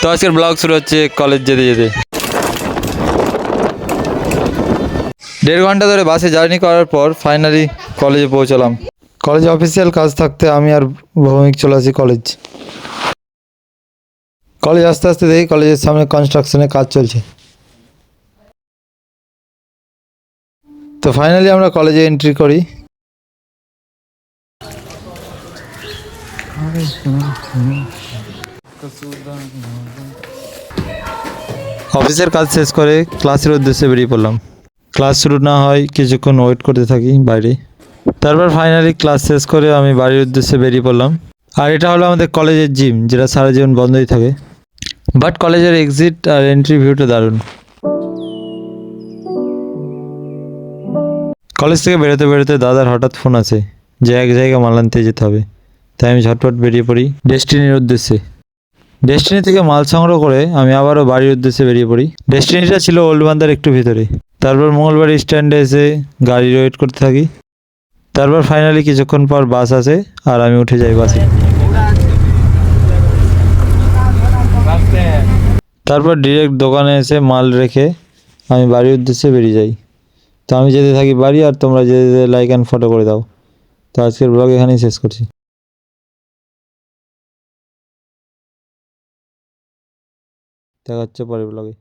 তো আজকের ব্লগ শুরু হচ্ছে কলেজ যেতে যেতে। 1.5 ঘন্টা ধরে বাসে জার্নি করার পর ফাইনালি কলেজে পৌঁছলাম। কলেজে অফিসিয়াল কাজ থাকতে আমি আর ভৌমিক চলে আসি কলেজ আস্তে আস্তে দেখি কলেজের সামনে কনস্ট্রাকশনের কাজ চলছে। তো ফাইনালি আমরা কলেজে এন্ট্রি করি। অফিসের কাজ শেষ করে ক্লাসের উদ্দেশ্যে বেরিয়ে পড়লাম। ক্লাস শুরু না হয় কিছুক্ষণ ওয়েট করতে থাকি বাইরে। তারপর ফাইনালি ক্লাস শেষ করে আমি বাড়ির উদ্দেশ্যে বেরিয়ে পড়লাম। আর এটা হলো আমাদের কলেজের জিম, যেটা সারা জীবন বন্ধই থাকে। বাট কলেজের এক্সিট আর এন্ট্রি ভিউটা দারুণ। কলেজ থেকে বেরোতে বেরোতে দাদার হঠাৎ ফোন আসে যে এক জায়গায় মাল আনতে যেতে হবে। তাই আমি ঝটপট বেরিয়ে পড়ি ডেস্টিনির উদ্দেশ্যে। ডেস্টিনি থেকে মাল সংগ্রহ করে আমি আবারও বাড়ির উদ্দেশ্যে বেরিয়ে পড়ি। ডেস্টিনিটা ছিল ওল্ড বান্দার একটু ভিতরে। তারপর মঙ্গলবাড়ি স্ট্যান্ডে এসে গাড়ি ওয়েট করতে থাকি। তারপর ফাইনালি কিছুক্ষণ পর বাস আসে আর আমি উঠে যাই বাসে। তারপর ডিরেক্ট দোকানে এসে মাল রেখে আমি বাড়ির উদ্দেশ্যে বেরিয়ে যাই। তো আমি যেতে থাকি বাড়ি, আর তোমরা যেতে যেতে লাইক অ্যান্ড ফটো করে দাও। তো আজকের ব্লগ এখানেই শেষ করছি। দেখা হচ্ছে পরের ব্লগে।